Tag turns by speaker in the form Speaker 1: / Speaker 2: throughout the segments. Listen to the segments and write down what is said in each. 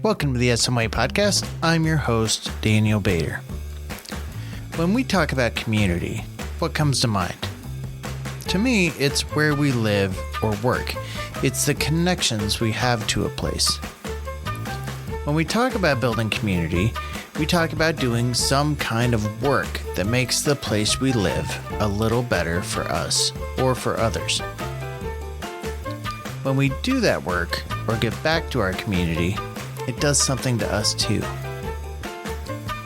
Speaker 1: Welcome to the SMA podcast. I'm your host, Daniel Bader. When we talk about community, what comes to mind? To me, it's where we live or work. It's the connections we have to a place. When we talk about building community, we talk about doing some kind of work that makes the place we live a little better for us or for others. When we do that work or give back to our community, it does something to us too.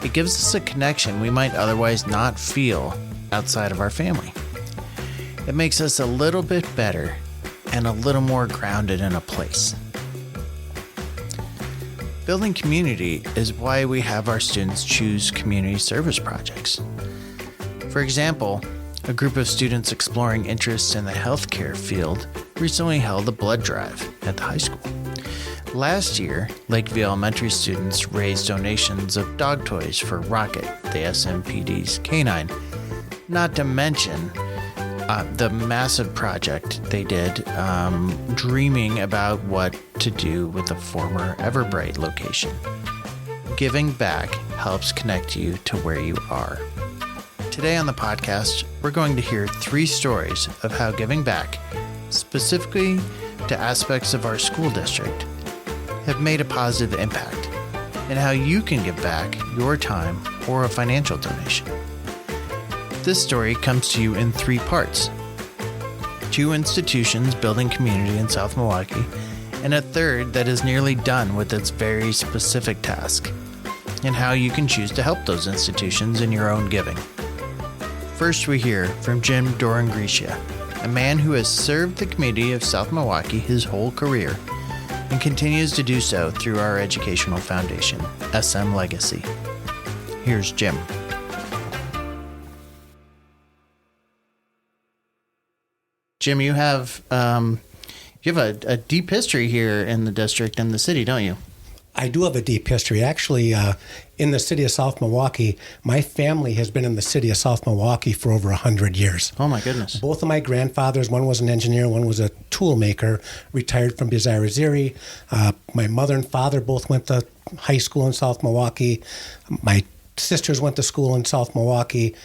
Speaker 1: It gives us a connection we might otherwise not feel outside of our family. It makes us a little bit better and a little more grounded in a place. Building community is why we have our students choose community service projects. For example, a group of students exploring interests in the healthcare field recently held a blood drive at the high school. Last year, Lakeview Elementary students raised donations of dog toys for Rocket, the SMPD's canine, not to mention the massive project they did dreaming about what to do with the former Everbright location. Giving back helps connect you to where you are. Today on the podcast, we're going to hear 3 stories of how giving back, specifically to aspects of our school district, have made a positive impact, and how you can give back your time or a financial donation. This story comes to you in 3 parts. 2 institutions building community in South Milwaukee, and a third that is nearly done with its very specific task, and how you can choose to help those institutions in your own giving. First, we hear from Jim Dorangricia, a man who has served the community of South Milwaukee his whole career and continues to do so through our educational foundation, SM Legacy. Here's Jim. Jim, you have a deep history here in the district and the city, don't you?
Speaker 2: I do have a deep history. Actually, in the city of South Milwaukee, my family has been in the city of South Milwaukee for over 100 years.
Speaker 1: Oh, my goodness.
Speaker 2: Both of my grandfathers, one was an engineer, one was a tool maker, retired from Bizarre. My mother and father both went to high school in South Milwaukee. My sisters went to school in South Milwaukee.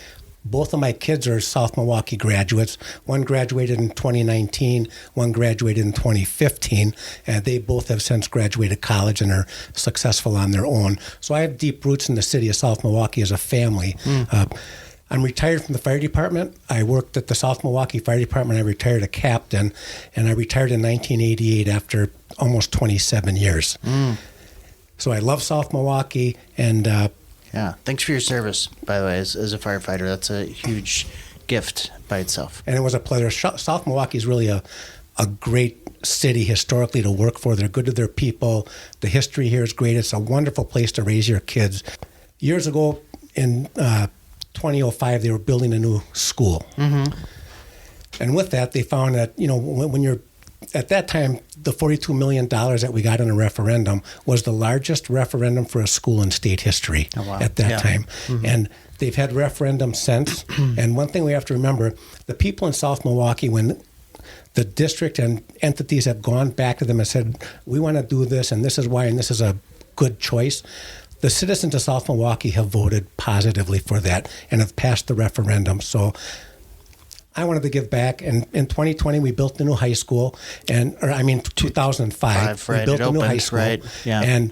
Speaker 2: Both of my kids are South Milwaukee graduates. One graduated in 2019, one graduated in 2015, and they both have since graduated college and are successful on their own. So I have deep roots in the city of South Milwaukee as a family. I'm retired from the fire department. I worked at the South Milwaukee Fire Department. I retired a captain, and I retired in 1988 after almost 27 years. So I love South Milwaukee, and
Speaker 1: yeah, thanks for your service, by the way, as a firefighter. That's a huge gift by itself.
Speaker 2: And it was a pleasure. South Milwaukee is really a great city historically to work for. They're good to their people. The history here is great. It's a wonderful place to raise your kids. Years ago, in 2005, they were building a new school. And with that, they found that, when you're at that time, the $42 million that we got in a referendum was the largest referendum for a school in state history at that time. And they've had referendums since. And one thing we have to remember, the people in South Milwaukee, when the district and entities have gone back to them and said, we want to do this, and this is why, and this is a good choice, the citizens of South Milwaukee have voted positively for that and have passed the referendum. So I wanted to give back, and in 2020 we built the new high school, 2005 we built the new high school,
Speaker 1: right? Yeah.
Speaker 2: And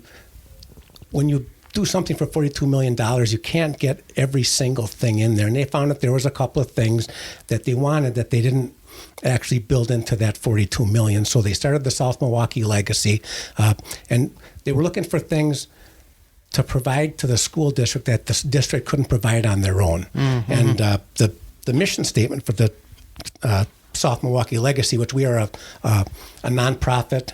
Speaker 2: when you do something for $42 million, you can't get every single thing in there. And they found that there was a couple of things that they wanted that they didn't actually build into that $42 million. So they started the South Milwaukee Legacy, and they were looking for things to provide to the school district that the district couldn't provide on their own. And the mission statement for the South Milwaukee Legacy, which we are a nonprofit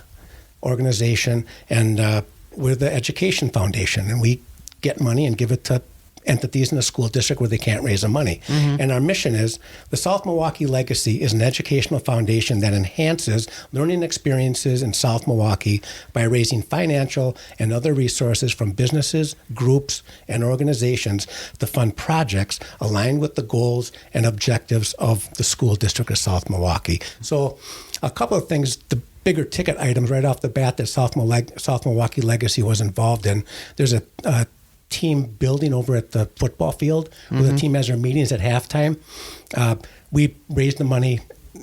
Speaker 2: organization, and we're the education foundation, and we get money and give it to entities in the school district where they can't raise the money. And our mission is the South Milwaukee Legacy is an educational foundation that enhances learning experiences in South Milwaukee by raising financial and other resources from businesses, groups, and organizations to fund projects aligned with the goals and objectives of the school district of South Milwaukee. So a couple of things. The bigger ticket items right off the bat that South Milwaukee Legacy was involved in. There's a team building over at the football field where the team has their meetings at halftime. We raised the money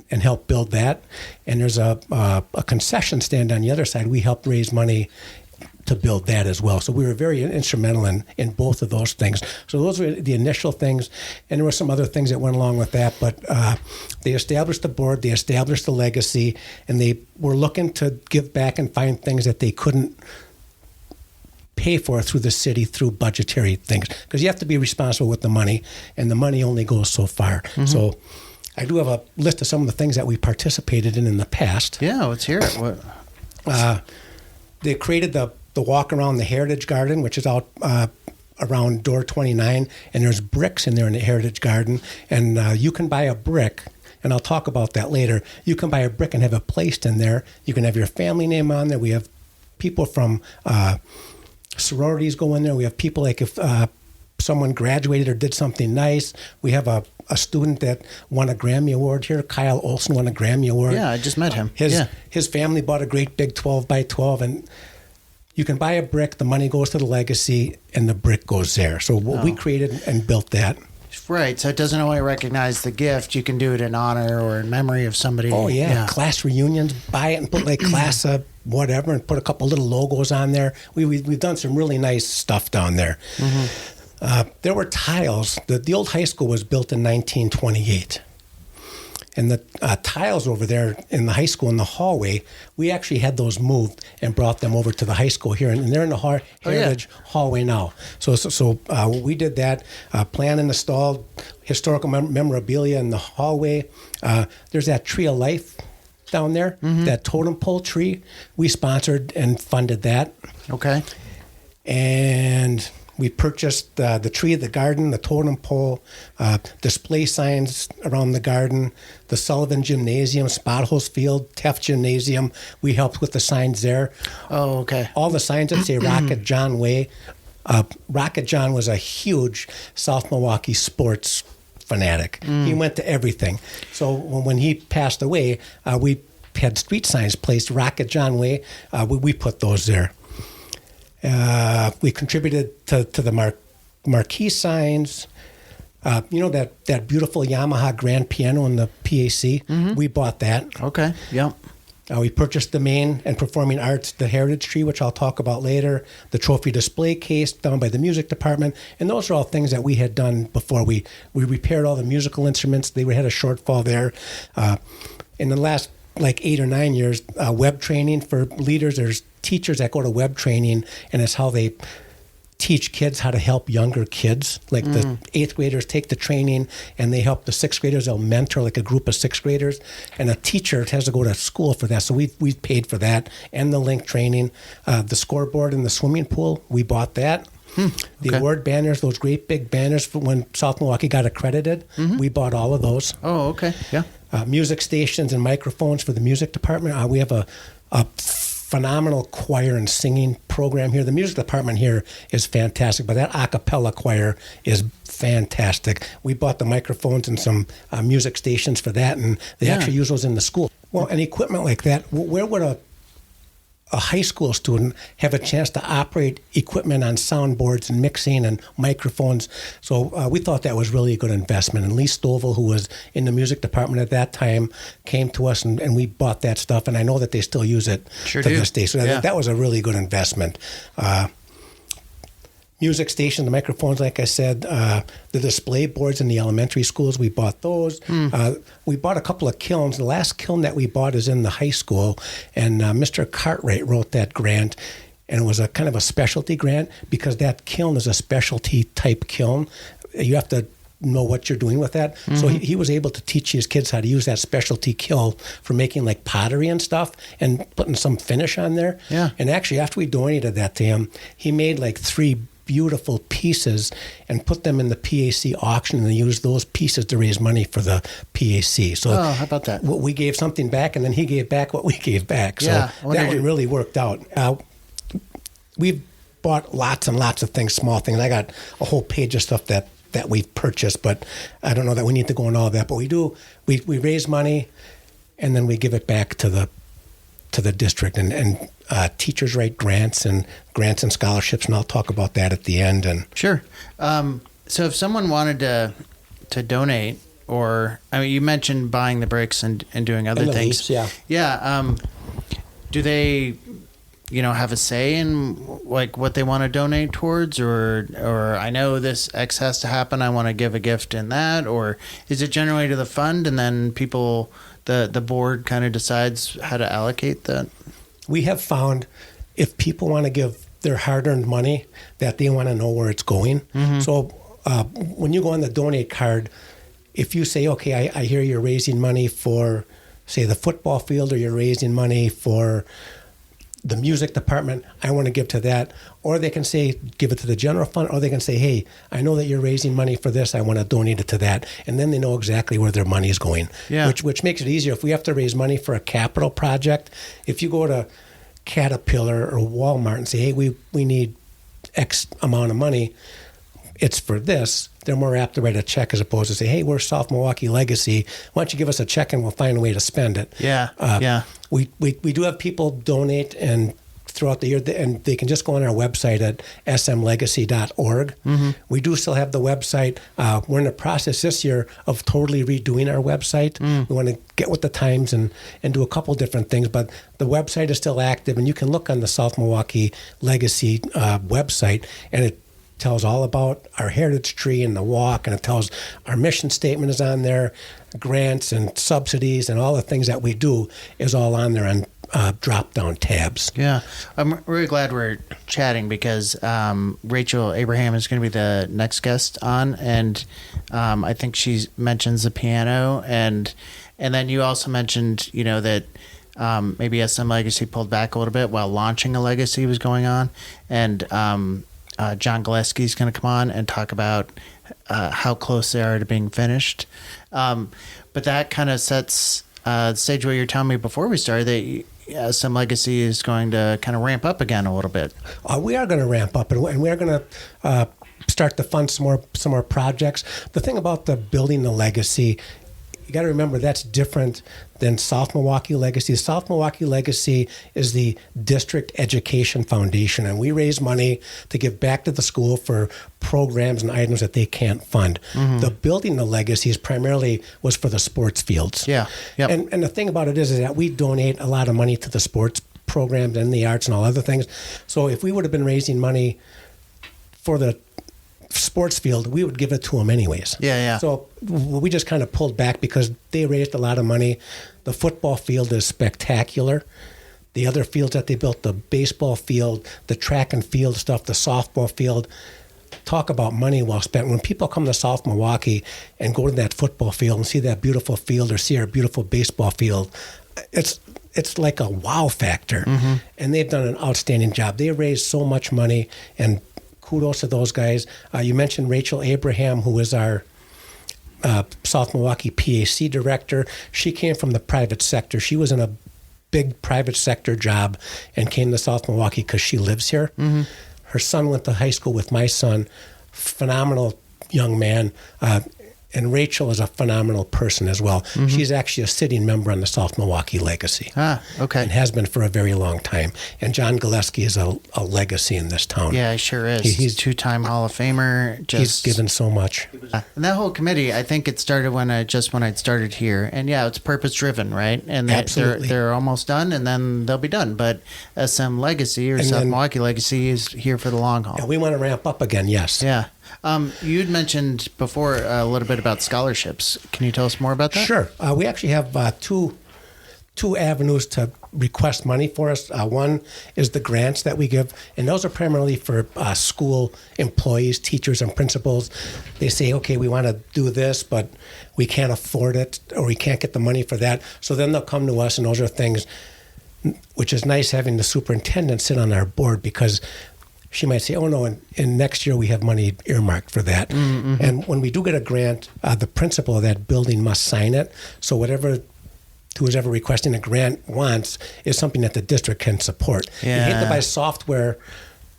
Speaker 2: and helped build that. And there's a concession stand on the other side. We helped raise money to build that as well. So we were very instrumental in both of those things. So those were the initial things. And there were some other things that went along with that. But they established the board, they established the legacy, and they were looking to give back and find things that they couldn't pay for through the city through budgetary things, because you have to be responsible with the money, and the money only goes so far. So I do have a list of some of the things that we participated in the past.
Speaker 1: Yeah, let's hear it. What?
Speaker 2: They created the walk around the Heritage Garden, which is out around door 29, and there's bricks in there in the Heritage Garden, and you can buy a brick. And I'll talk about that later. You can buy a brick and have it placed in there. You can have your family name on there. We have people from sororities go in there. We have people like if someone graduated or did something nice. We have a student that won a Grammy Award here. Kyle Olson won a Grammy Award.
Speaker 1: Yeah, I just met him.
Speaker 2: His family bought a great big 12 by 12, and you can buy a brick. The money goes to the legacy, and the brick goes there. So we created and built that.
Speaker 1: Right, so it doesn't only recognize the gift. You can do it in honor or in memory of somebody.
Speaker 2: Oh, yeah. Class reunions, buy it and put like class whatever and put a couple little logos on there. We've done some really nice stuff down there. There were tiles. The old high school was built in 1928. And the tiles over there in the high school in the hallway, we actually had those moved and brought them over to the high school here, and they're in the Heritage hallway now. So we did that. Plan and installed historical memorabilia in the hallway. There's that Tree of Life down there, that totem pole tree. We sponsored and funded that.
Speaker 1: Okay.
Speaker 2: And we purchased the tree of the garden, the totem pole, display signs around the garden, the Sullivan Gymnasium, Spotholes Field, Taft Gymnasium. We helped with the signs there.
Speaker 1: Oh, okay.
Speaker 2: All the signs that say Rocket John Way. Rocket John was a huge South Milwaukee sports fanatic. He went to everything. So when he passed away, we had street signs placed, Rocket John Way. We put those there. We contributed to the marquee signs. That beautiful Yamaha grand piano in the PAC. We bought that.
Speaker 1: Okay. Yep.
Speaker 2: We purchased the main and performing arts, the heritage tree, which I'll talk about later, the trophy display case done by the music department. And those are all things that we had done before. We repaired all the musical instruments. They had a shortfall there. In the last 8 or 9 years, web training for leaders. There's teachers that go to web training, and it's how they teach kids how to help younger kids. Like the 8th graders take the training, and they help the 6th graders. They'll mentor like a group of 6th graders, and a teacher has to go to school for that. So we paid for that, and the link training. The scoreboard in the swimming pool, we bought that. The award banners, those great big banners for when South Milwaukee got accredited, we bought all of those.
Speaker 1: Oh, okay. Yeah.
Speaker 2: Music stations and microphones for the music department. We have a phenomenal choir and singing program here. The music department here is fantastic, but that a cappella choir is fantastic. We bought the microphones and some music stations for that, and they actually use those in the school. Well, and equipment like that, where would a high school student have a chance to operate equipment on soundboards and mixing and microphones? So we thought that was really a good investment. And Lee Stovall, who was in the music department at that time, came to us and we bought that stuff. And I know that they still use it to this day. So that was a really good investment. Music station, the microphones, like I said, the display boards in the elementary schools, we bought those. We bought a couple of kilns. The last kiln that we bought is in the high school, and Mr. Cartwright wrote that grant, and it was a kind of a specialty grant because that kiln is a specialty type kiln. You have to know what you're doing with that. So he was able to teach his kids how to use that specialty kiln for making like pottery and stuff and putting some finish on there.
Speaker 1: Yeah. And
Speaker 2: actually, after we donated that to him, he made like 3 beautiful pieces and put them in the PAC auction, and they used those pieces to raise money for the PAC. So
Speaker 1: how about that?
Speaker 2: We gave something back, and then he gave back what we gave back. So that one really worked out. We've bought lots and lots of things, small things. I got a whole page of stuff that we've purchased, but I don't know that we need to go into all that. But we do. We raise money, and then we give it back to the to the district, and teachers write grants and scholarships, and I'll talk about that at the end. And
Speaker 1: sure. So if someone wanted to donate, or you mentioned buying the bricks and doing other things.
Speaker 2: Leaves,
Speaker 1: yeah. Do they, have a say in like what they want to donate towards, or I know this X has to happen, I want to give a gift in that, or is it generally to the fund and then people, the board kind of decides how to allocate that?
Speaker 2: We have found if people want to give their hard-earned money, that they want to know where it's going. Mm-hmm. So when you go on the donate card, if you say, okay, I hear you're raising money for, say, the football field, or you're raising money for the music department, I want to give to that. Or they can say, give it to the general fund, or they can say, hey, I know that you're raising money for this, I want to donate it to that. And then they know exactly where their money is going, which makes it easier. If we have to raise money for a capital project, if you go to Caterpillar or Walmart and say, hey, we need X amount of money, it's for this, they're more apt to write a check as opposed to say, hey, we're South Milwaukee Legacy, why don't you give us a check and we'll find a way to spend it. We do have people donate and throughout the year, and they can just go on our website at smlegacy.org. Mm-hmm. We do still have the website. We're in the process this year of totally redoing our website. We want to get with the times and do a couple different things, but the website is still active, and you can look on the South Milwaukee Legacy website, and it tells all about our heritage tree and the walk, and it tells our mission statement is on there, grants and subsidies and all the things that we do is all on there on drop-down tabs.
Speaker 1: Yeah. I'm really glad we're chatting because Rachel Abraham is going to be the next guest on, and I think she mentions the piano, and then you also mentioned, that maybe SM Legacy pulled back a little bit while launching a legacy was going on, and John Gillespie is going to come on and talk about how close they are to being finished. But that kind of sets the stage where you're telling me before we started that SM Legacy is going to kind of ramp up again a little bit.
Speaker 2: We are going to ramp up, and we are going to start to fund some more projects. The thing about the building the legacy, you got to remember that's different than South Milwaukee Legacy. South Milwaukee Legacy is the district education foundation, and we raise money to give back to the school for programs and items that they can't fund. Mm-hmm. The building the legacies primarily was for the sports fields.
Speaker 1: Yeah. Yep.
Speaker 2: And the thing about it is that we donate a lot of money to the sports programs and the arts and all other things. So if we would have been raising money for the sports field, we would give it to them anyways.
Speaker 1: Yeah.
Speaker 2: So we just kind of pulled back because they raised a lot of money. The football field is spectacular. The other fields that they built, the baseball field, the track and field stuff, the softball field, talk about money well spent. When people come to South Milwaukee and go to that football field and see that beautiful field or see our beautiful baseball field, it's like a wow factor. Mm-hmm. And they've done an outstanding job. They raised so much money, and kudos to those guys. You mentioned Rachel Abraham, who is our South Milwaukee PAC director. She came from the private sector. She was in a big private sector job and came to South Milwaukee because she lives here. Mm-hmm. Her son went to high school with my son. Phenomenal young man. And Rachel is a phenomenal person as well. Mm-hmm. She's actually a sitting member on the South Milwaukee Legacy.
Speaker 1: Okay.
Speaker 2: And has been for a very long time. And John Gillespie is a legacy in this town.
Speaker 1: Yeah, he sure is. He's two-time Hall of Famer.
Speaker 2: He's given so much.
Speaker 1: And that whole committee, I think it started when I'd started here. And yeah, it's purpose-driven, right? And they're almost done, and then they'll be done. But SM Legacy or South Milwaukee Legacy is here for the long haul.
Speaker 2: And we want to ramp up again, yes.
Speaker 1: Yeah. You'd mentioned before a little bit about scholarships. Can you tell us more about that?
Speaker 2: Sure. We actually have two avenues to request money for us. One is the grants that we give, and those are primarily for school employees, teachers, and principals. They say, okay, we want to do this, but we can't afford it, or we can't get the money for that. So then they'll come to us, and those are things which is nice having the superintendent sit on our board, because she might say, oh, no, in next year we have money earmarked for that. Mm-hmm. And when we do get a grant, the principal of that building must sign it. So who's ever requesting a grant wants is something that the district can support.
Speaker 1: Yeah.
Speaker 2: You hate to buy software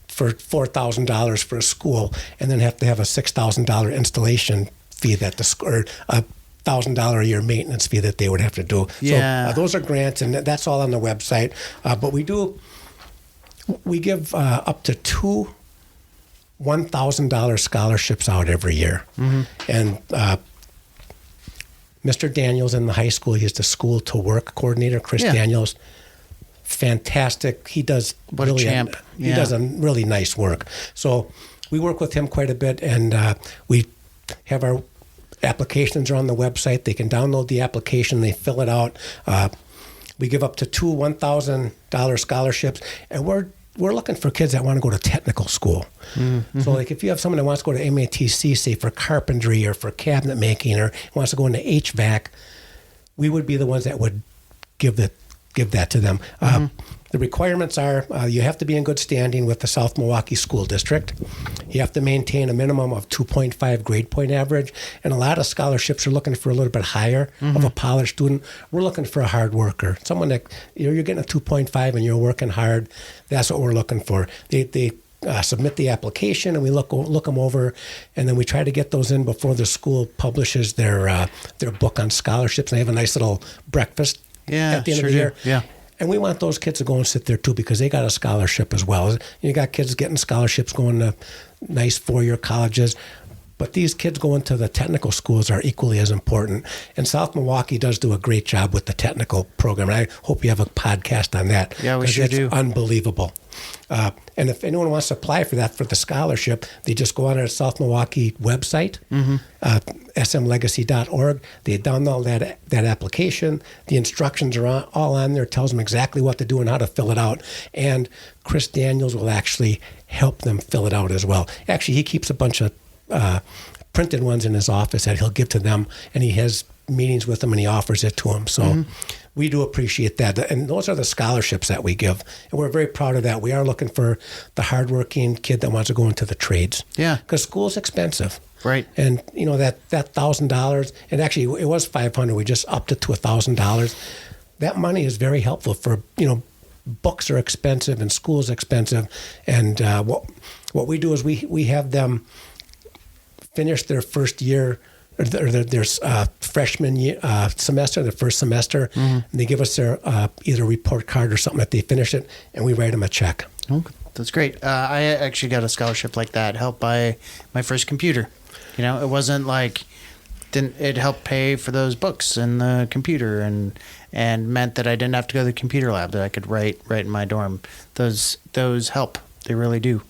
Speaker 2: for $4,000 for a school and then have to have a $6,000 installation fee that the school, or $1,000 a year maintenance fee that they would have to do.
Speaker 1: Yeah.
Speaker 2: So those are grants, and that's all on the website. But we give up to 2 $1,000 scholarships out every year. Mm-hmm. And Mr. Daniels in the high school, he's the school to work coordinator, Chris Daniels. Fantastic. He does
Speaker 1: what really a champ.
Speaker 2: He does a really nice work. So we work with him quite a bit, and we have our applications are on the website. They can download the application, they fill it out. We give up to 2 $1,000 scholarships, and we're looking for kids that want to go to technical school. Mm-hmm. So like if you have someone that wants to go to MATC, say for carpentry or for cabinet making, or wants to go into HVAC, we would be the ones that would give that to them. Mm-hmm. The requirements are you have to be in good standing with the South Milwaukee School District. You have to maintain a minimum of 2.5 grade point average. And a lot of scholarships are looking for a little bit higher of a polished student. We're looking for a hard worker, someone that you're getting a 2.5 and you're working hard. That's what we're looking for. They submit the application, and we look them over, and then we try to get those in before the school publishes their book on scholarships. And they have a nice little breakfast at the end of the year.
Speaker 1: Yeah.
Speaker 2: And we want those kids to go and sit there too, because they got a scholarship as well. You got kids getting scholarships going to nice 4-year colleges. But these kids going to the technical schools are equally as important. And South Milwaukee does do a great job with the technical program. And I hope you have a podcast on that.
Speaker 1: Yeah, we sure do.
Speaker 2: Unbelievable. And if anyone wants to apply for that, for the scholarship, they just go on our South Milwaukee website, smlegacy.org. They download that application. The instructions are all on there. It tells them exactly what to do and how to fill it out. And Chris Daniels will actually help them fill it out as well. Actually, he keeps a bunch of printed ones in his office that he'll give to them, and he has meetings with them and he offers it to them. So we do appreciate that. And those are the scholarships that we give. And we're very proud of that. We are looking for the hardworking kid that wants to go into the trades.
Speaker 1: Yeah.
Speaker 2: Because school's expensive.
Speaker 1: Right.
Speaker 2: And, that $1,000, and actually it was $500. We just upped it to $1,000. That money is very helpful for, books are expensive and school's expensive. And what we do is we have them finish their first year, or their freshman year, semester, their first semester, and they give us their either report card or something that they finish it, and we write them a check.
Speaker 1: Oh, that's great. I actually got a scholarship like that, helped by my first computer. It wasn't like it helped pay for those books and the computer, and meant that I didn't have to go to the computer lab, that I could write in my dorm. Those help. They really do.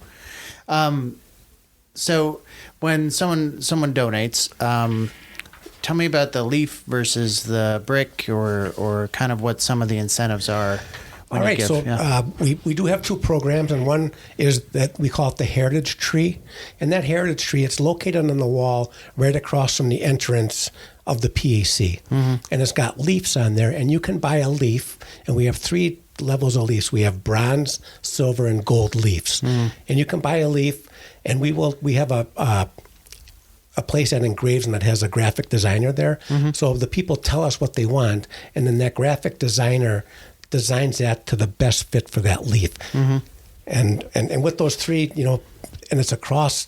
Speaker 1: So when someone donates, tell me about the leaf versus the brick, or kind of what some of the incentives are.
Speaker 2: All right, we do have 2 programs, and one is that we call it the Heritage Tree. And that Heritage Tree, it's located on the wall right across from the entrance of the PAC. Mm-hmm. And it's got leaves on there, and you can buy a leaf, and we have 3 levels of leaves. We have bronze, silver, and gold leaves. Mm-hmm. And you can buy a leaf, and we have a place that engraves and that has a graphic designer there. Mm-hmm. So the people tell us what they want, and then that graphic designer designs that to the best fit for that leaf. Mm-hmm. And with those 3, and it's across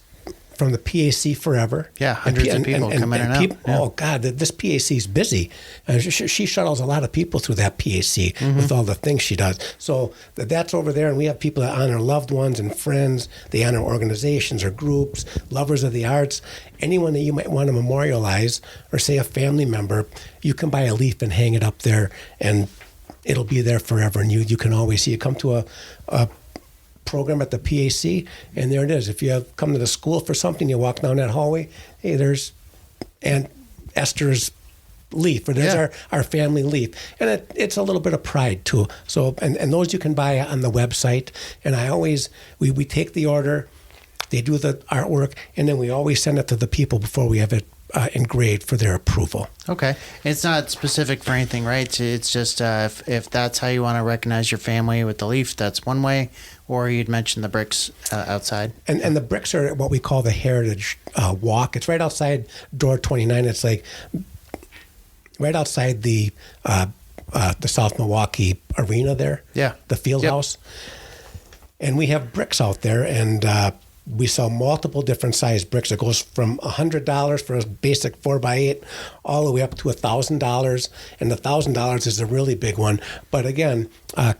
Speaker 2: from the PAC forever.
Speaker 1: Yeah, hundreds of people come in and out. Yeah.
Speaker 2: Oh, God, this PAC is busy. She shuttles a lot of people through that PAC with all the things she does. So that's over there, and we have people that honor loved ones and friends. They honor organizations or groups, lovers of the arts. Anyone that you might want to memorialize, or say a family member, you can buy a leaf and hang it up there, and it'll be there forever. And you can always see it. Come to a program at the PAC, and there it is. If you have come to the school for something, you walk down that hallway, hey, there's Aunt Esther's leaf, or there's our family leaf. And it's a little bit of pride too. So, and those you can buy on the website. And I always, we take the order, they do the artwork, and then we always send it to the people before we have it engraved for their approval.
Speaker 1: Okay. It's not specific for anything, right? It's just if that's how you want to recognize your family with the leaf, that's one way, or you'd mentioned the bricks outside. And
Speaker 2: the bricks are what we call the Heritage Walk. It's right outside door 29. It's like right outside the South Milwaukee Arena there.
Speaker 1: Yeah.
Speaker 2: The field house. And we have bricks out there, and we sell multiple different size bricks. It goes from $100 for a basic 4x8 all the way up to $1,000. And the $1,000 is a really big one. But again,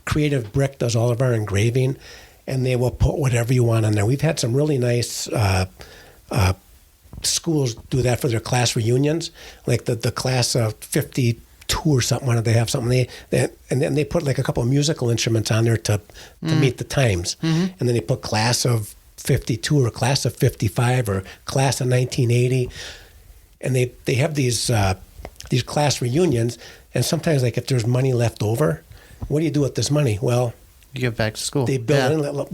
Speaker 2: Creative Brick does all of our engraving, and they will put whatever you want on there. We've had some really nice schools do that for their class reunions, like the class of 52 or something. When they have something, and then they put like a couple of musical instruments on there to meet the times. And then they put class of 52 or class of 55 or class of 1980. And they have these class reunions. And sometimes, like, if there's money left over, what do you do with this money? Well,
Speaker 1: you give back to school.
Speaker 2: They build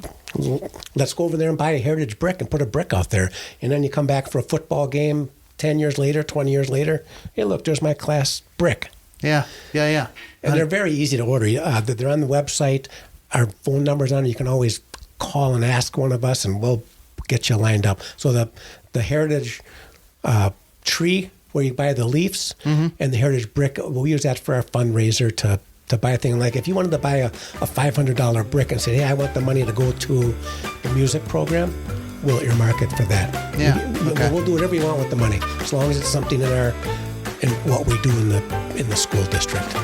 Speaker 2: let's go over there and buy a heritage brick and put a brick out there. And then you come back for a football game 10 years later, 20 years later. Hey, look, there's my class brick.
Speaker 1: Yeah.
Speaker 2: And they're very easy to order. They're on the website. Our phone number's on it. You can always call and ask one of us, and we'll get you lined up. So the heritage tree where you buy the leaves and the heritage brick, we'll use that for our fundraiser to buy a thing. Like if you wanted to buy a $500 brick and say, hey, I want the money to go to the music program, we'll earmark it for that.
Speaker 1: Yeah. Okay.
Speaker 2: We'll do whatever you want with the money, as long as it's something in what we do in the school district.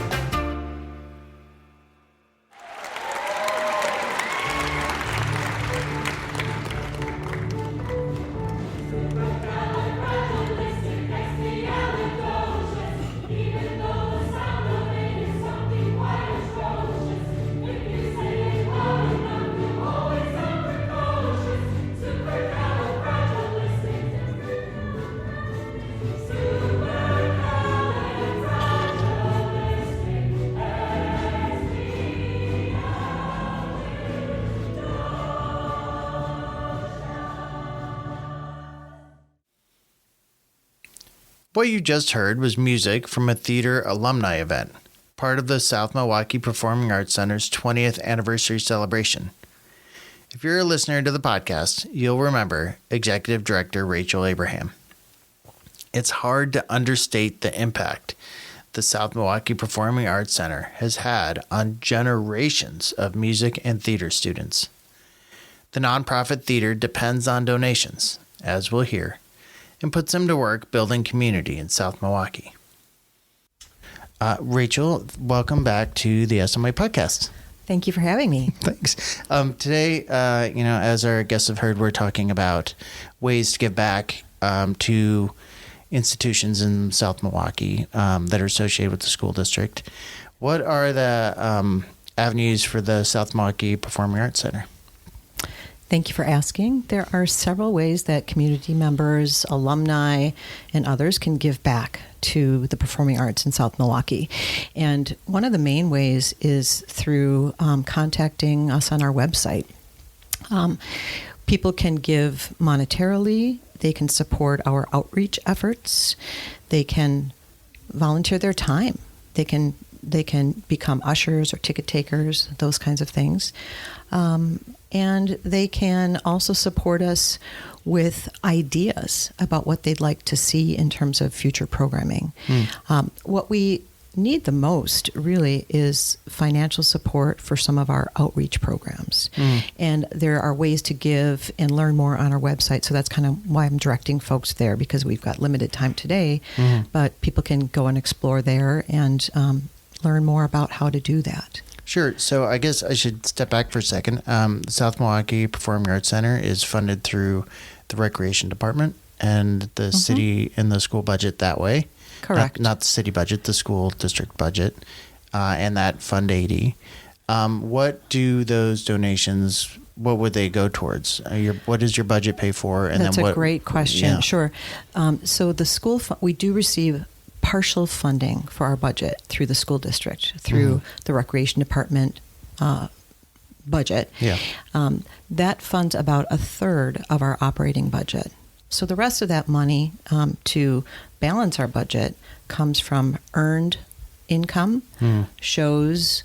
Speaker 1: What you just heard was music from a theater alumni event, part of the South Milwaukee Performing Arts Center's 20th anniversary celebration. If you're a listener to the podcast, you'll remember Executive Director Rachel Abraham. It's hard to understate the impact the South Milwaukee Performing Arts Center has had on generations of music and theater students. The nonprofit theater depends on donations, as we'll hear, and puts them to work building community in South Milwaukee. Rachel, welcome back to the SMA podcast.
Speaker 3: Thank you for having me.
Speaker 1: Thanks. Today, as our guests have heard, we're talking about ways to give back to institutions in South Milwaukee that are associated with the school district. What are the avenues for the South Milwaukee Performing Arts Center?
Speaker 3: Thank you for asking. There are several ways that community members, alumni, and others can give back to the performing arts in South Milwaukee. And one of the main ways is through contacting us on our website. People can give monetarily. They can support our outreach efforts. They can volunteer their time. They can become ushers or ticket takers, those kinds of things. And they can also support us with ideas about what they'd like to see in terms of future programming. What we need the most, really, is financial support for some of our outreach programs. And there are ways to give and learn more on our website. So that's kind of why I'm directing folks there, because we've got limited time today. But people can go and explore there and learn more about how to do that.
Speaker 1: Sure. So I guess I should step back for a second. The South Milwaukee Performing Arts Center is funded through the Recreation Department and the city and the school budget that way.
Speaker 3: Correct.
Speaker 1: Not the city budget, the school district budget, and that Fund 80. What do those donations, what would they go towards? What does your budget pay for? And
Speaker 3: That's a great question. Yeah. Sure. So the school, we do receive partial funding for our budget through the school district, through the recreation department budget.
Speaker 1: Yeah.
Speaker 3: That funds about a third of our operating budget. So the rest of that money to balance our budget comes from earned income, shows,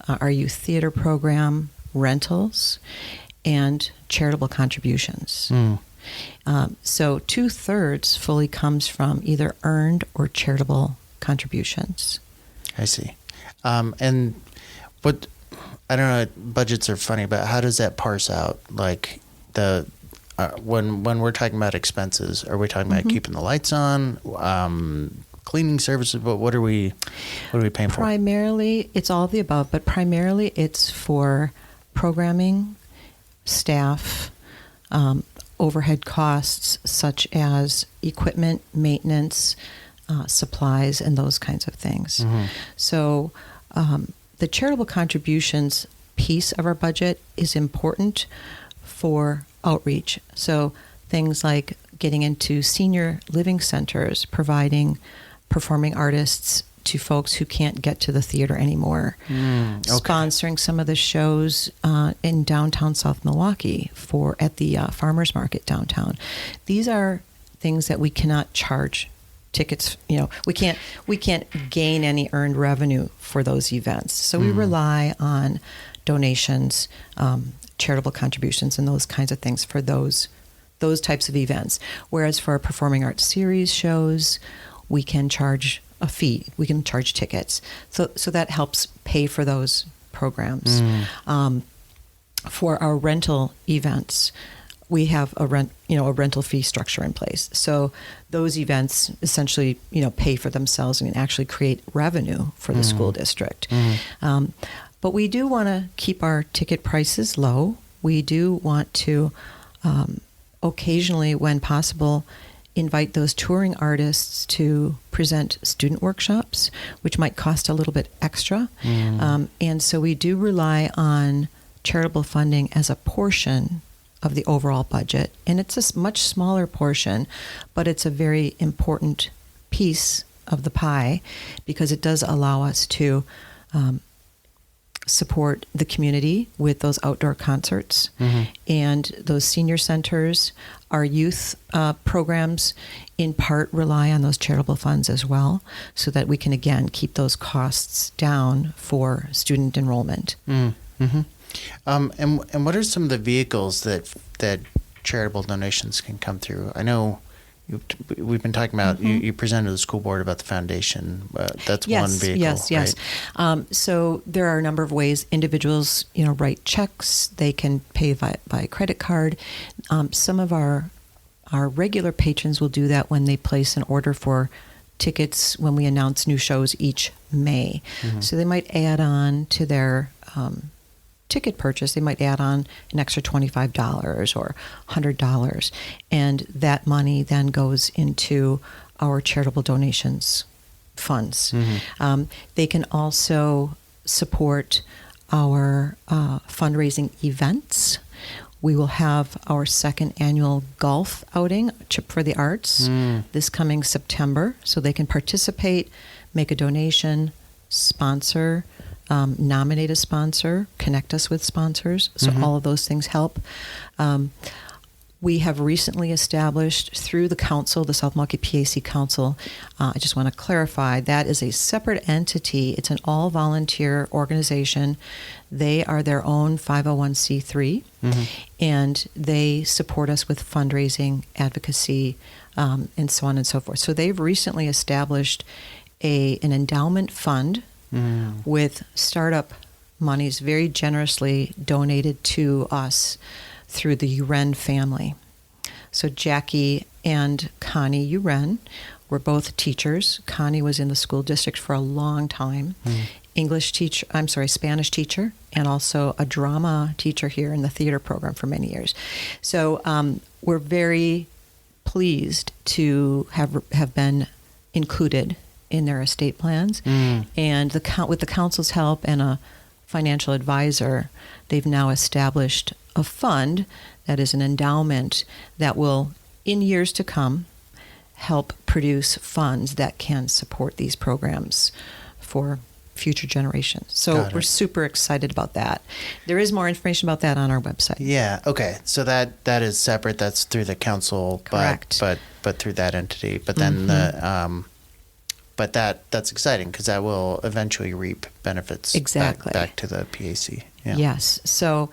Speaker 3: our youth theater program, rentals, and charitable contributions. So 2/3 fully comes from either earned or charitable contributions.
Speaker 1: I see. And what, I don't know, budgets are funny, but how does that parse out? Like when we're talking about expenses, are we talking about keeping the lights on, cleaning services? But what are we paying for?
Speaker 3: Primarily, it's all of the above, but primarily it's for programming, staff, overhead costs such as equipment, maintenance, supplies, and those kinds of things. So the charitable contributions piece of our budget is important for outreach. So things like getting into senior living centers, providing performing artists to folks who can't get to the theater anymore, sponsoring some of the shows in downtown South Milwaukee at the farmers market downtown. These are things that we cannot charge tickets. We can't gain any earned revenue for those events. So we rely on donations, charitable contributions, and those kinds of things for those types of events. Whereas for our performing arts series shows, we can charge a fee. We can charge tickets. So that helps pay for those programs. For our rental events, we have a rental fee structure in place. So those events essentially, pay for themselves and actually create revenue for the school district. But we do want to keep our ticket prices low. We do want to occasionally, when possible, invite those touring artists to present student workshops, which might cost a little bit extra. And so we do rely on charitable funding as a portion of the overall budget. And it's a much smaller portion, but it's a very important piece of the pie because it does allow us to support the community with those outdoor concerts and those senior centers. Our youth programs in part rely on those charitable funds as well, so that we can again keep those costs down for student enrollment.
Speaker 1: And what are some of the vehicles that charitable donations can come through? I know we've been talking about, you presented to the school board about the foundation. That's one vehicle.
Speaker 3: Yes. So there are a number of ways individuals, write checks. They can pay by credit card. Some of our regular patrons will do that when they place an order for tickets when we announce new shows each May. So they might add on to their ticket purchase, they might add on an extra $25 or $100, and that money then goes into our charitable donations funds. They can also support our fundraising events. We will have our second annual golf outing, Chip for the Arts, this coming September, so they can participate, make a donation, sponsor, nominate a sponsor, connect us with sponsors. So all of those things help. We have recently established through the council, the South Milwaukee PAC Council, I just want to clarify, that is a separate entity. It's an all-volunteer organization. They are their own 501c3, and they support us with fundraising, advocacy, and so on and so forth. So they've recently established an endowment fund with startup monies very generously donated to us through the Uren family. So Jackie and Connie Uren were both teachers. Connie was in the school district for a long time. Spanish teacher, and also a drama teacher here in the theater program for many years. So we're very pleased to have been included in their estate plans. And with the council's help and a financial advisor, they've now established a fund that is an endowment that will, in years to come, help produce funds that can support these programs for future generations. So we're super excited about that. There is more information about that on our website.
Speaker 1: Yeah. Okay. So that is separate. That's through the council.
Speaker 3: Correct.
Speaker 1: But through that entity. But then but that's exciting because that will eventually reap benefits back to the PAC. Yeah.
Speaker 3: Yes. So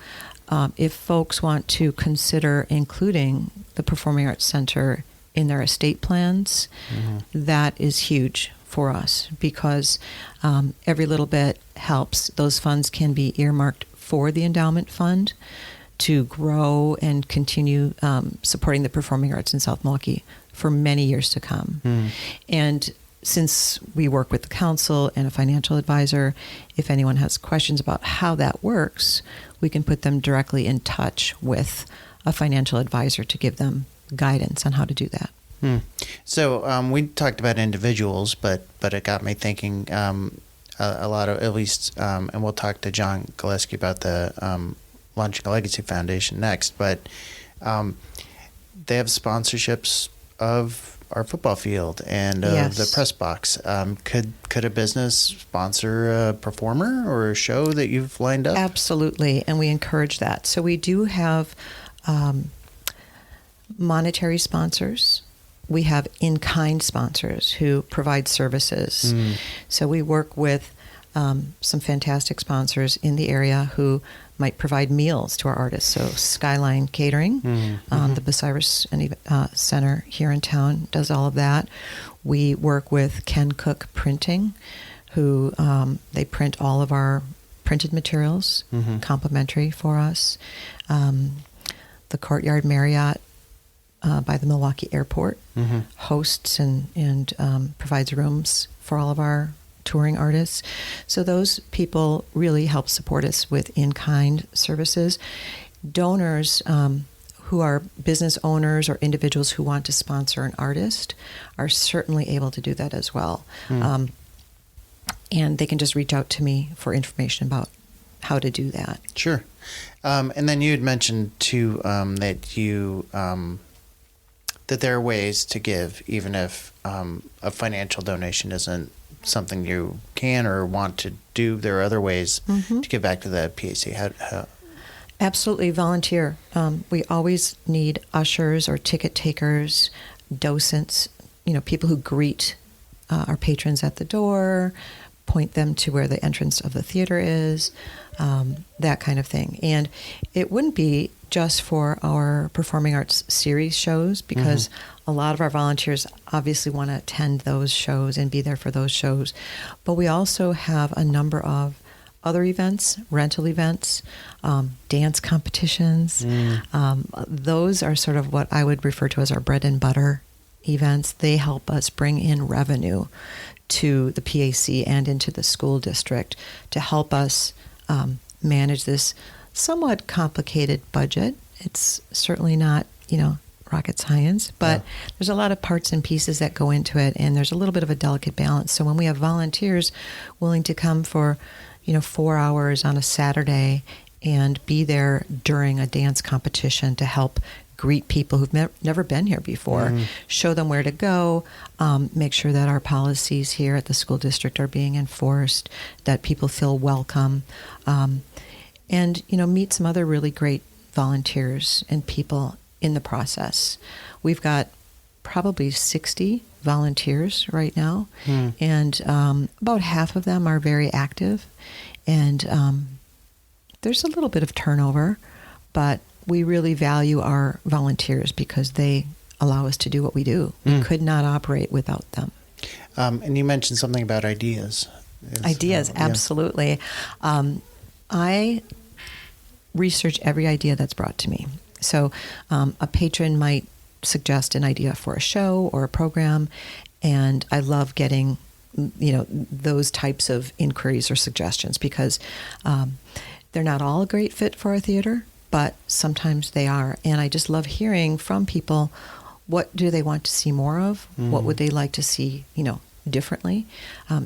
Speaker 3: if folks want to consider including the Performing Arts Center in their estate plans, that is huge for us because every little bit helps. Those funds can be earmarked for the endowment fund. to grow and continue supporting the performing arts in South Milwaukee for many years to come. And since we work with the council and a financial advisor, if anyone has questions about how that works, we can put them directly in touch with a financial advisor to give them guidance on how to do that.
Speaker 1: So we talked about individuals, but it got me thinking a lot of, at least, and we'll talk to John Gillespie about the Launching a Legacy Foundation next, but they have sponsorships of our football field and
Speaker 3: Yes.
Speaker 1: the press box. Could a business sponsor a performer or a show that you've lined up?
Speaker 3: Absolutely, and we encourage that. So we do have monetary sponsors. We have in-kind sponsors who provide services. So we work with some fantastic sponsors in the area who might provide meals to our artists. So Skyline Catering, the Bucyrus Center here in town does all of that. We work with Ken Cook Printing, who they print all of our printed materials, complimentary for us. The Courtyard Marriott by the Milwaukee Airport hosts and provides rooms for all of our touring artists. So those people really help support us with in-kind services. Donors who are business owners or individuals who want to sponsor an artist are certainly able to do that as well. And they can just reach out to me for information about how to do that.
Speaker 1: Sure. And then you had mentioned too that you that there are ways to give, even if a financial donation isn't something you can or want to do. There are other ways to give back to the PAC. How?
Speaker 3: Absolutely, volunteer. We always need ushers or ticket takers, docents, people who greet our patrons at the door, point them to where the entrance of the theater is, that kind of thing. And it wouldn't be just for our performing arts series shows, because a lot of our volunteers obviously want to attend those shows and be there for those shows. But we also have a number of other events, rental events, dance competitions. Those are sort of what I would refer to as our bread and butter events. They help us bring in revenue to the PAC and into the school district to help us manage this somewhat complicated budget. It's certainly not, rocket science, but there's a lot of parts and pieces that go into it, and there's a little bit of a delicate balance. So when we have volunteers willing to come for 4 hours on a Saturday and be there during a dance competition to help greet people who've never been here before, show them where to go, make sure that our policies here at the school district are being enforced, that people feel welcome, and meet some other really great volunteers and people in the process. We've got probably 60 volunteers right now, and about half of them are very active, and there's a little bit of turnover, but we really value our volunteers because they allow us to do what we do. We could not operate without them.
Speaker 1: And you mentioned something about ideas.
Speaker 3: Ideas, absolutely. I research every idea that's brought to me. So a patron might suggest an idea for a show or a program, and I love getting those types of inquiries or suggestions, because they're not all a great fit for our theater, but sometimes they are. And I just love hearing from people, what do they want to see more of? What would they like to see, differently?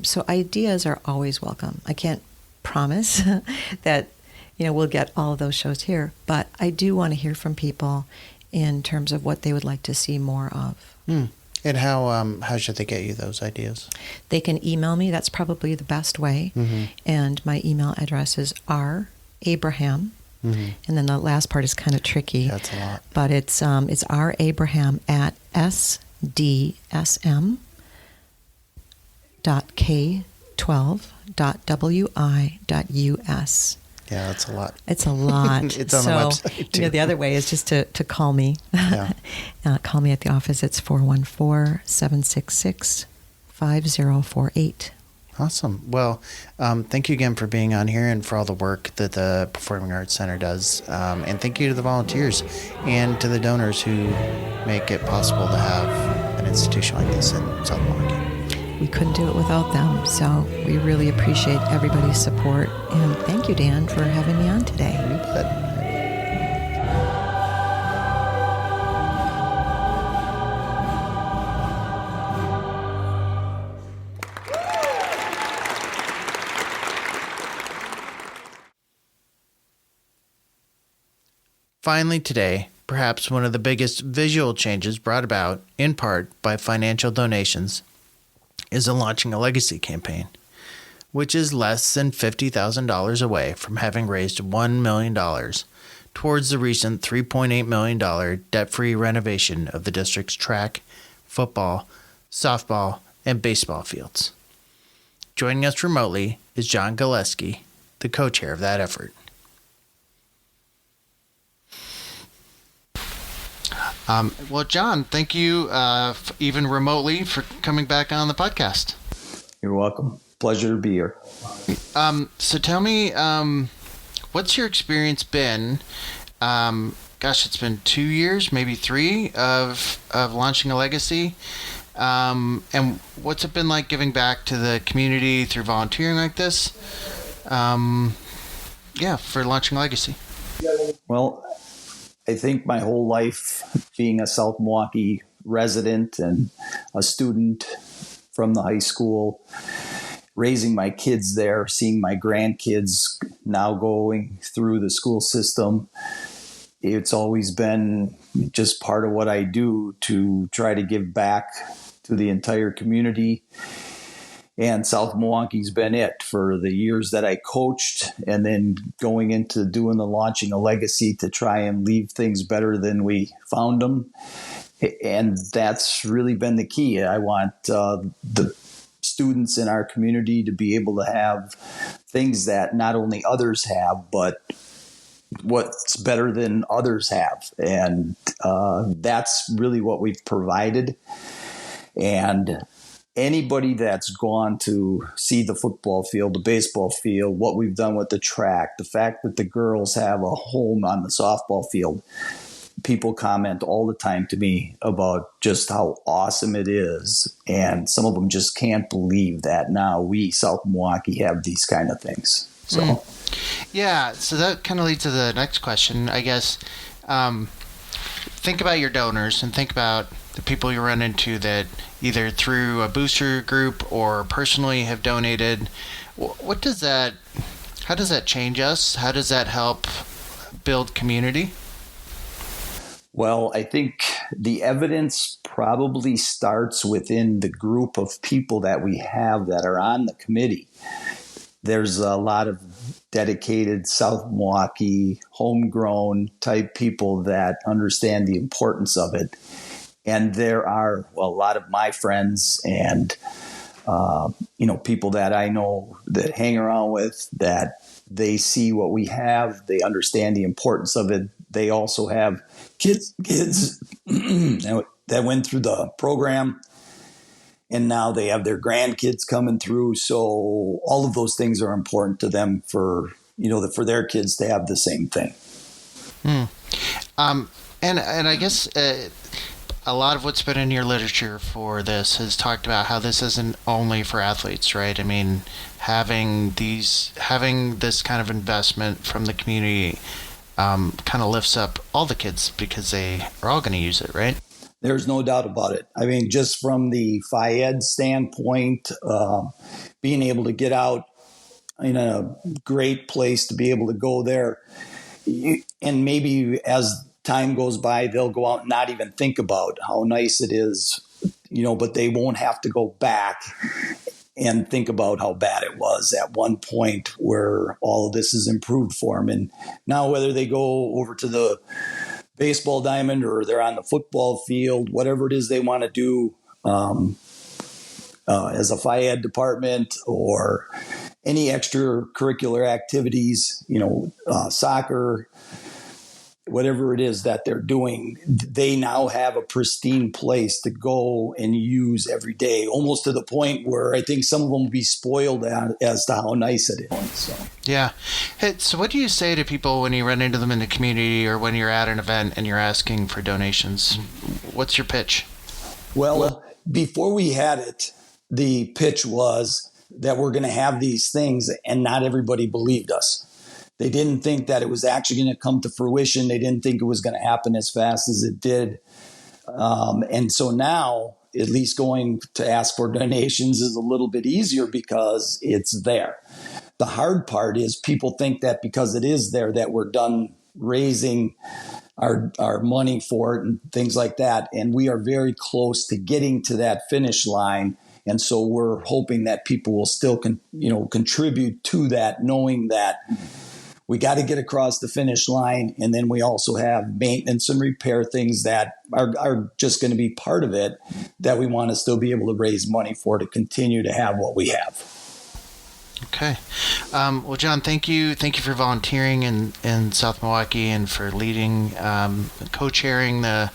Speaker 3: So ideas are always welcome. I can't promise that, we'll get all of those shows here, but I do want to hear from people in terms of what they would like to see more of.
Speaker 1: And how should they get you those ideas?
Speaker 3: They can email me. That's probably the best way. And my email address is rabraham. And then the last part is kind of tricky.
Speaker 1: That's a lot.
Speaker 3: But it's rabraham at sdsm.k12.wi.us.
Speaker 1: Yeah, that's a lot.
Speaker 3: It's a lot.
Speaker 1: It's on the website, too.
Speaker 3: The other way is just to call me.
Speaker 1: Yeah.
Speaker 3: Call me at the office. It's 414-766-5048.
Speaker 1: Awesome. Well, thank you again for being on here and for all the work that the Performing Arts Center does. And thank you to the volunteers and to the donors who make it possible to have an institution like this in South Milwaukee.
Speaker 3: We couldn't do it without them, so we really appreciate everybody's support. And thank you, Dan, for having me on today.
Speaker 1: You bet. Finally today, perhaps one of the biggest visual changes brought about, in part, by financial donations, is the Launching a Legacy campaign, which is less than $50,000 away from having raised $1 million towards the recent $3.8 million debt-free renovation of the district's track, football, softball, and baseball fields. Joining us remotely is John Gillespie, the co-chair of that effort. Well, John, thank you even remotely for coming back on the podcast.
Speaker 4: You're welcome. Pleasure to be here.
Speaker 1: So tell me, what's your experience been? It's been 2 years, maybe 3, of launching a legacy. And what's it been like giving back to the community through volunteering like this? For launching a legacy.
Speaker 4: Well, I think my whole life, being a South Milwaukee resident and a student from the high school, raising my kids there, seeing my grandkids now going through the school system, it's always been just part of what I do to try to give back to the entire community. And South Milwaukee's been it for the years that I coached, and then going into doing the Launching a Legacy to try and leave things better than we found them. And that's really been the key. I want the students in our community to be able to have things that not only others have, but what's better than others have. And that's really what we've provided. And anybody that's gone to see the football field, the baseball field, what we've done with the track, the fact that the girls have a home on the softball field, people comment all the time to me about just how awesome it is. And some of them just can't believe that now we, South Milwaukee, have these kind of things. So,
Speaker 1: Yeah, so that kind of leads to the next question, I guess. Think about your donors and think about the people you run into that either through a booster group or personally have donated. How does that change us? How does that help build community?
Speaker 4: Well, I think the evidence probably starts within the group of people that we have that are on the committee. There's a lot of dedicated South Milwaukee, homegrown type people that understand the importance of it. And there are a lot of my friends and, people that I know that hang around with, that they see what we have. They understand the importance of it. They also have kids that went through the program, and now they have their grandkids coming through. So all of those things are important to them for their kids to have the same thing.
Speaker 1: And I guess a lot of what's been in your literature for this has talked about how this isn't only for athletes, right? I mean, having this kind of investment from the community kind of lifts up all the kids because they are all going to use it, right?
Speaker 4: There's no doubt about it. I mean, just from the Phi-Ed standpoint, being able to get out in a great place to be able to go there, and maybe as time goes by, they'll go out and not even think about how nice it is, but they won't have to go back and think about how bad it was at one point where all of this is improved for them. And now whether they go over to the baseball diamond or they're on the football field, whatever it is they want to do as a Phi-Ed department or any extracurricular activities, soccer, whatever it is that they're doing, they now have a pristine place to go and use every day, almost to the point where I think some of them will be spoiled as to how nice it is. So.
Speaker 1: Yeah. Hey, so what do you say to people when you run into them in the community or when you're at an event and you're asking for donations? What's your pitch?
Speaker 4: Well, before we had it, the pitch was that we're going to have these things, and not everybody believed us. They didn't think that it was actually going to come to fruition. They didn't think it was going to happen as fast as it did. And so now, at least going to ask for donations is a little bit easier because it's there. The hard part is people think that because it is there that we're done raising our money for it and things like that. And we are very close to getting to that finish line. And so we're hoping that people will still contribute to that, knowing that we got to get across the finish line. And then we also have maintenance and repair things that are just going to be part of it that we want to still be able to raise money for to continue to have what we have.
Speaker 1: Okay. Well, John, thank you. Thank you for volunteering in South Milwaukee and for leading, co-chairing the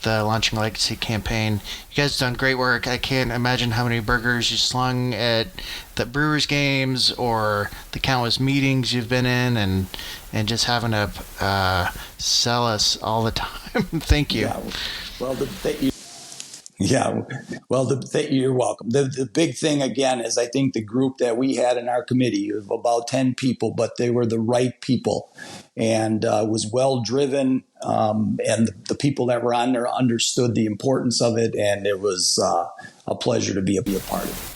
Speaker 1: Launching Legacy campaign. You guys have done great work. I can't imagine how many burgers you slung at the Brewers games or the countless meetings you've been in and just having to sell us all the time. Thank you.
Speaker 4: You're welcome. The big thing, again, is I think the group that we had in our committee of about 10 people, but they were the right people and was well driven. And the people that were on there understood the importance of it. And it was a pleasure to be a part of it.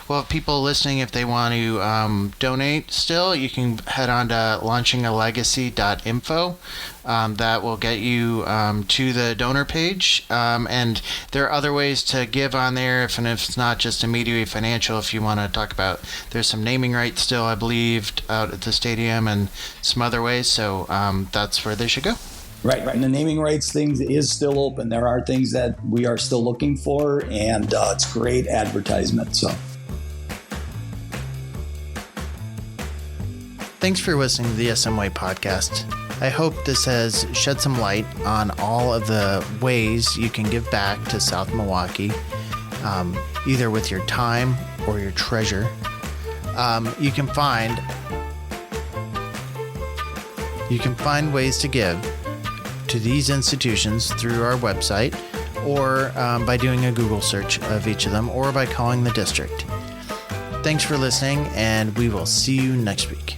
Speaker 1: Well, people listening, if they want to donate still, you can head on to launchingalegacy.info. That will get you to the donor page. And there are other ways to give on there, if it's not just immediately financial, if you want to talk about, there's some naming rights still, I believe, out at the stadium and some other ways. So that's where they should go.
Speaker 4: Right. And the naming rights thing is still open. There are things that we are still looking for, and it's great advertisement. So,
Speaker 1: thanks for listening to the SM Way podcast. I hope this has shed some light on all of the ways you can give back to South Milwaukee, either with your time or your treasure. You can find ways to give to these institutions through our website or by doing a Google search of each of them or by calling the district. Thanks for listening, and we will see you next week.